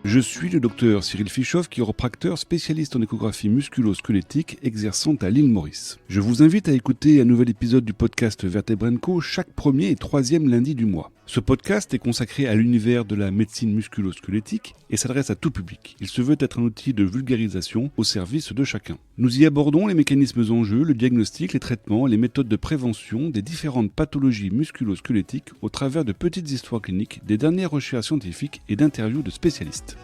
Je suis le docteur Cyril Fischoff, chiropracteur spécialiste en échographie musculo-squelettique exerçant à l'île Maurice. Je vous invite à écouter un nouvel épisode du podcast Vertebra & Co chaque premier et troisième lundi du mois. Ce podcast est consacré à l'univers de la médecine musculo-squelettique et s'adresse à tout public. Il se veut être un outil de vulgarisation au service de chacun. Nous y abordons les mécanismes en jeu, le diagnostic, les traitements, les méthodes de prévention des différentes pathologies musculo-squelettiques au travers de petites histoires cliniques, des dernières recherches scientifiques et d'interviews de spécialistes.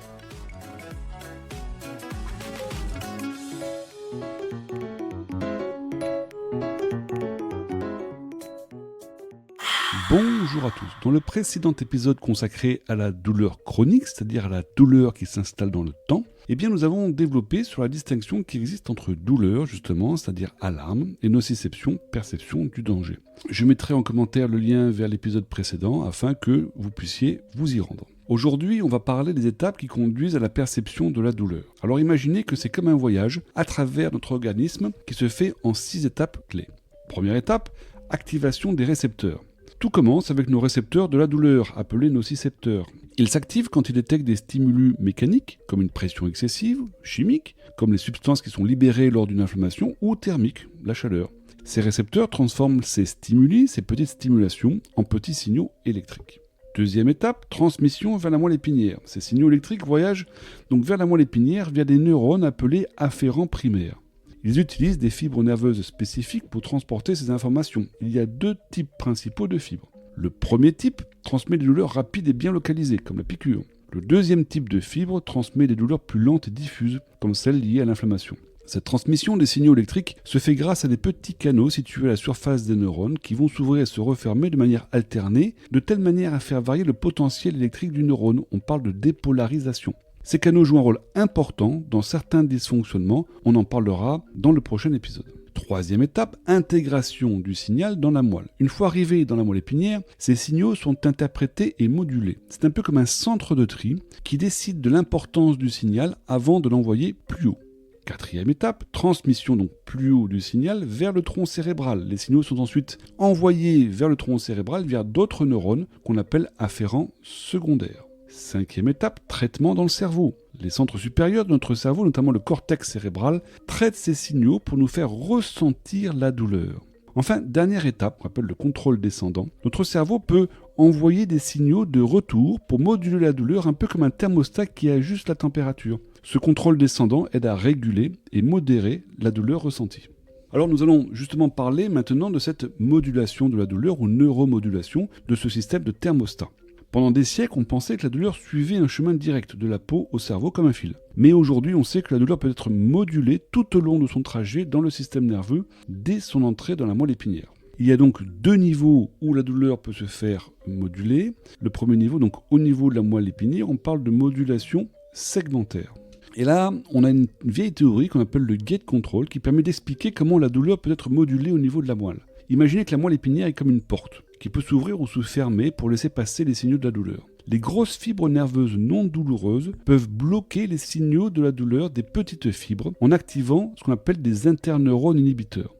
Bonjour à tous. Dans le précédent épisode consacré à la douleur chronique, c'est-à-dire à la douleur qui s'installe dans le temps, nous avons développé sur la distinction qui existe entre douleur, justement, c'est-à-dire alarme, et nociception, perception du danger. Je mettrai en commentaire le lien vers l'épisode précédent afin que vous puissiez vous y rendre. Aujourd'hui, on va parler des étapes qui conduisent à la perception de la douleur. Alors imaginez que c'est comme un voyage à travers notre organisme qui se fait en 6 étapes clés. Première étape, activation des récepteurs. Tout commence avec nos récepteurs de la douleur, appelés nocicepteurs. Ils s'activent quand ils détectent des stimuli mécaniques, comme une pression excessive, chimique, comme les substances qui sont libérées lors d'une inflammation, ou thermique, la chaleur. Ces récepteurs transforment ces stimuli, ces petites stimulations, en petits signaux électriques. Deuxième étape, transmission vers la moelle épinière. Ces signaux électriques voyagent donc vers la moelle épinière via des neurones appelés afférents primaires. Ils utilisent des fibres nerveuses spécifiques pour transporter ces informations. Il y a 2 types principaux de fibres. Le premier type transmet des douleurs rapides et bien localisées, comme la piqûre. Le deuxième type de fibre transmet des douleurs plus lentes et diffuses, comme celles liées à l'inflammation. Cette transmission des signaux électriques se fait grâce à des petits canaux situés à la surface des neurones qui vont s'ouvrir et se refermer de manière alternée, de telle manière à faire varier le potentiel électrique du neurone. On parle de dépolarisation. Ces canaux jouent un rôle important dans certains dysfonctionnements, on en parlera dans le prochain épisode. Troisième étape, intégration du signal dans la moelle. Une fois arrivés dans la moelle épinière, ces signaux sont interprétés et modulés. C'est un peu comme un centre de tri qui décide de l'importance du signal avant de l'envoyer plus haut. Quatrième étape, transmission donc plus haut du signal vers le tronc cérébral. Les signaux sont ensuite envoyés vers le tronc cérébral via d'autres neurones qu'on appelle afférents secondaires. Cinquième étape, traitement dans le cerveau. Les centres supérieurs de notre cerveau, notamment le cortex cérébral, traitent ces signaux pour nous faire ressentir la douleur. Enfin, dernière étape, qu'on appelle le contrôle descendant. Notre cerveau peut envoyer des signaux de retour pour moduler la douleur, un peu comme un thermostat qui ajuste la température. Ce contrôle descendant aide à réguler et modérer la douleur ressentie. Alors nous allons justement parler maintenant de cette modulation de la douleur ou neuromodulation de ce système de thermostat. Pendant des siècles, on pensait que la douleur suivait un chemin direct de la peau au cerveau comme un fil. Mais aujourd'hui, on sait que la douleur peut être modulée tout au long de son trajet dans le système nerveux dès son entrée dans la moelle épinière. Il y a donc 2 niveaux où la douleur peut se faire moduler. Le premier niveau, donc au niveau de la moelle épinière, on parle de modulation segmentaire. Et là, on a une vieille théorie qu'on appelle le gate control qui permet d'expliquer comment la douleur peut être modulée au niveau de la moelle. Imaginez que la moelle épinière est comme une porte qui peut s'ouvrir ou se fermer pour laisser passer les signaux de la douleur. Les grosses fibres nerveuses non douloureuses peuvent bloquer les signaux de la douleur des petites fibres en activant ce qu'on appelle des interneurones inhibiteurs.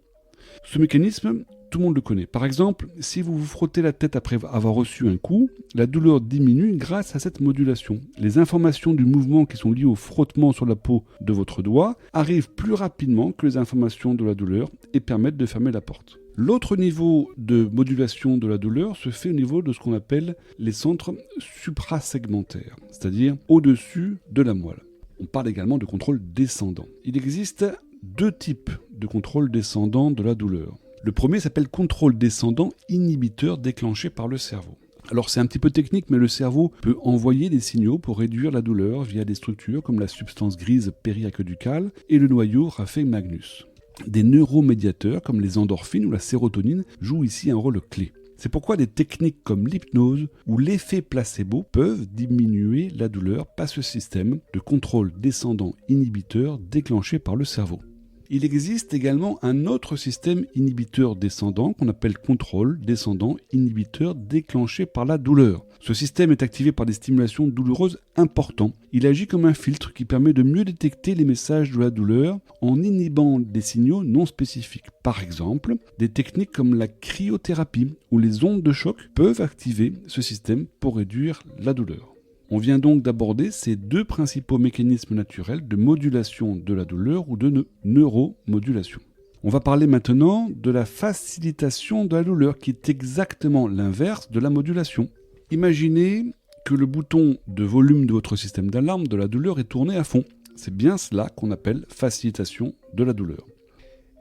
Ce mécanisme, tout le monde le connaît. Par exemple, si vous vous frottez la tête après avoir reçu un coup, la douleur diminue grâce à cette modulation. Les informations du mouvement qui sont liées au frottement sur la peau de votre doigt arrivent plus rapidement que les informations de la douleur et permettent de fermer la porte. L'autre niveau de modulation de la douleur se fait au niveau de ce qu'on appelle les centres suprasegmentaires, c'est-à-dire au-dessus de la moelle. On parle également de contrôle descendant. Il existe 2 types de contrôle descendant de la douleur. Le premier s'appelle contrôle descendant inhibiteur déclenché par le cerveau. Alors c'est un petit peu technique, mais le cerveau peut envoyer des signaux pour réduire la douleur via des structures comme la substance grise périaqueducale et le noyau Raphe Magnus. Des neuromédiateurs comme les endorphines ou la sérotonine jouent ici un rôle clé. C'est pourquoi des techniques comme l'hypnose ou l'effet placebo peuvent diminuer la douleur par ce système de contrôle descendant inhibiteur déclenché par le cerveau. Il existe également un autre système inhibiteur descendant qu'on appelle contrôle descendant inhibiteur déclenché par la douleur. Ce système est activé par des stimulations douloureuses importantes. Il agit comme un filtre qui permet de mieux détecter les messages de la douleur en inhibant des signaux non spécifiques. Par exemple, des techniques comme la cryothérapie ou les ondes de choc peuvent activer ce système pour réduire la douleur. On vient donc d'aborder ces deux principaux mécanismes naturels de modulation de la douleur ou de neuromodulation. On va parler maintenant de la facilitation de la douleur qui est exactement l'inverse de la modulation. Imaginez que le bouton de volume de votre système d'alarme de la douleur est tourné à fond. C'est bien cela qu'on appelle facilitation de la douleur.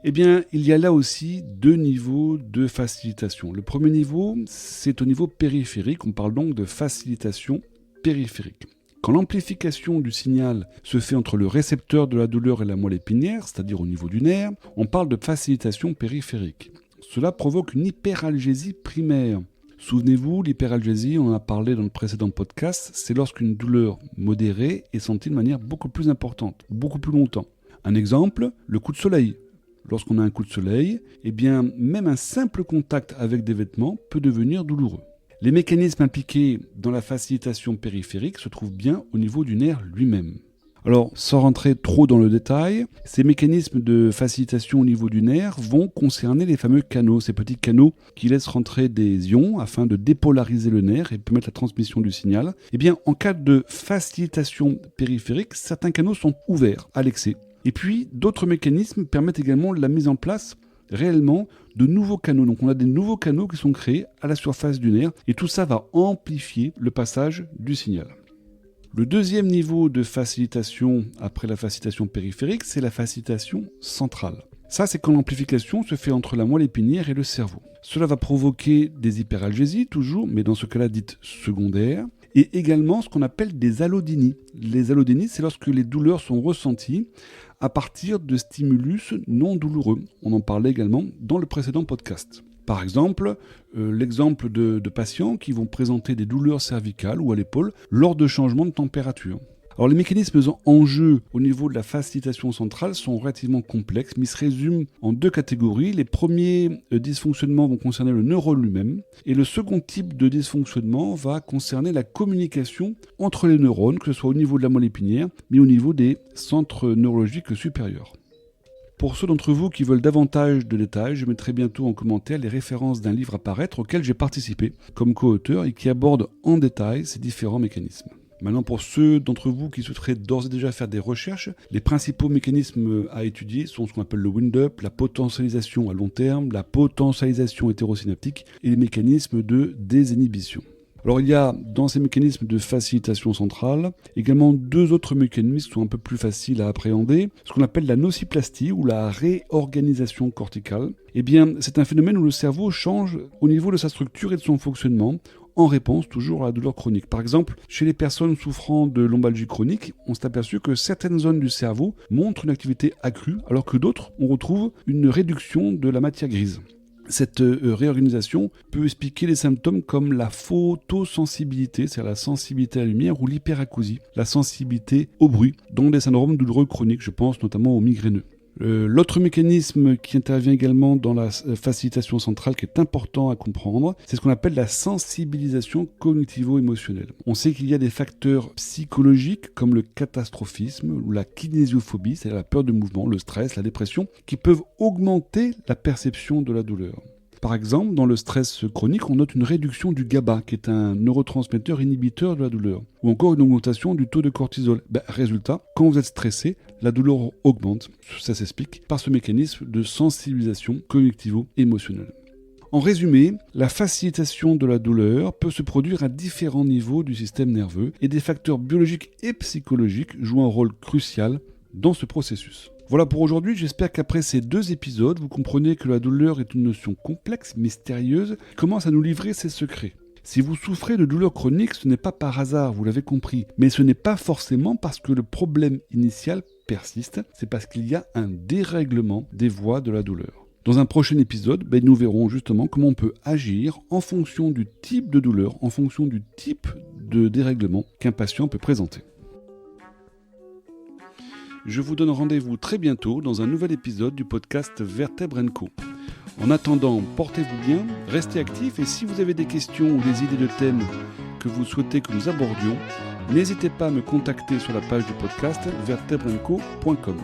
Eh bien, il y a là aussi deux niveaux de facilitation. Le premier niveau, c'est au niveau périphérique. On parle donc de facilitation périphérique. Quand l'amplification du signal se fait entre le récepteur de la douleur et la moelle épinière, c'est-à-dire au niveau du nerf, on parle de facilitation périphérique. Cela provoque une hyperalgésie primaire. Souvenez-vous, l'hyperalgésie, on en a parlé dans le précédent podcast, c'est lorsqu'une douleur modérée est sentie de manière beaucoup plus importante, beaucoup plus longtemps. Un exemple, le coup de soleil. Lorsqu'on a un coup de soleil, eh bien, même un simple contact avec des vêtements peut devenir douloureux. Les mécanismes impliqués dans la facilitation périphérique se trouvent bien au niveau du nerf lui-même. Alors, sans rentrer trop dans le détail, ces mécanismes de facilitation au niveau du nerf vont concerner les fameux canaux, ces petits canaux qui laissent rentrer des ions afin de dépolariser le nerf et permettre la transmission du signal. Eh bien, en cas de facilitation périphérique, certains canaux sont ouverts à l'excès. Et puis, d'autres mécanismes permettent également la mise en place réellement de nouveaux canaux. Donc on a des nouveaux canaux qui sont créés à la surface du nerf et tout ça va amplifier le passage du signal. Le deuxième niveau de facilitation après la facilitation périphérique, c'est la facilitation centrale. Ça, c'est quand l'amplification se fait entre la moelle épinière et le cerveau. Cela va provoquer des hyperalgésies toujours, mais dans ce cas-là dites secondaires, et également ce qu'on appelle des allodynies. Les allodynies, c'est lorsque les douleurs sont ressenties à partir de stimulus non douloureux. On en parlait également dans le précédent podcast. Par exemple, l'exemple de patients qui vont présenter des douleurs cervicales ou à l'épaule lors de changements de température. Alors les mécanismes en jeu au niveau de la facilitation centrale sont relativement complexes, mais ils se résument en deux catégories. Les premiers dysfonctionnements vont concerner le neurone lui-même, et le second type de dysfonctionnement va concerner la communication entre les neurones, que ce soit au niveau de la moelle épinière, mais au niveau des centres neurologiques supérieurs. Pour ceux d'entre vous qui veulent davantage de détails, je mettrai bientôt en commentaire les références d'un livre à paraître auquel j'ai participé comme co-auteur et qui aborde en détail ces différents mécanismes. Maintenant, pour ceux d'entre vous qui souhaiteraient d'ores et déjà faire des recherches, les principaux mécanismes à étudier sont ce qu'on appelle le wind-up, la potentialisation à long terme, la potentialisation hétérosynaptique et les mécanismes de désinhibition. Alors il y a dans ces mécanismes de facilitation centrale également deux autres mécanismes qui sont un peu plus faciles à appréhender, ce qu'on appelle la nociplastie ou la réorganisation corticale. Eh bien, c'est un phénomène où le cerveau change au niveau de sa structure et de son fonctionnement en réponse toujours à la douleur chronique. Par exemple, chez les personnes souffrant de lombalgie chronique, on s'est aperçu que certaines zones du cerveau montrent une activité accrue, alors que d'autres, on retrouve une réduction de la matière grise. Cette réorganisation peut expliquer des symptômes comme la photosensibilité, c'est-à-dire la sensibilité à la lumière, ou l'hyperacousie, la sensibilité au bruit, dont des syndromes douloureux chroniques, je pense notamment aux migraineux. L'autre mécanisme qui intervient également dans la facilitation centrale qui est important à comprendre, c'est ce qu'on appelle la sensibilisation cognitivo-émotionnelle. On sait qu'il y a des facteurs psychologiques comme le catastrophisme ou la kinésiophobie, c'est-à-dire la peur de mouvement, le stress, la dépression, qui peuvent augmenter la perception de la douleur. Par exemple, dans le stress chronique, on note une réduction du GABA, qui est un neurotransmetteur inhibiteur de la douleur, ou encore une augmentation du taux de cortisol. Résultat, quand vous êtes stressé, la douleur augmente. Ça s'explique par ce mécanisme de sensibilisation cognitivo-émotionnelle. En résumé, la facilitation de la douleur peut se produire à différents niveaux du système nerveux et des facteurs biologiques et psychologiques jouent un rôle crucial dans ce processus. Voilà pour aujourd'hui, j'espère qu'après ces deux épisodes, vous comprenez que la douleur est une notion complexe, mystérieuse, qui commence à nous livrer ses secrets. Si vous souffrez de douleurs chroniques, ce n'est pas par hasard, vous l'avez compris, mais ce n'est pas forcément parce que le problème initial persiste, c'est parce qu'il y a un dérèglement des voies de la douleur. Dans un prochain épisode, nous verrons justement comment on peut agir en fonction du type de douleur, en fonction du type de dérèglement qu'un patient peut présenter. Je vous donne rendez-vous très bientôt dans un nouvel épisode du podcast Vertèbre & Co. En attendant, portez-vous bien, restez actifs et si vous avez des questions ou des idées de thèmes que vous souhaitez que nous abordions, n'hésitez pas à me contacter sur la page du podcast vertebreandco.com.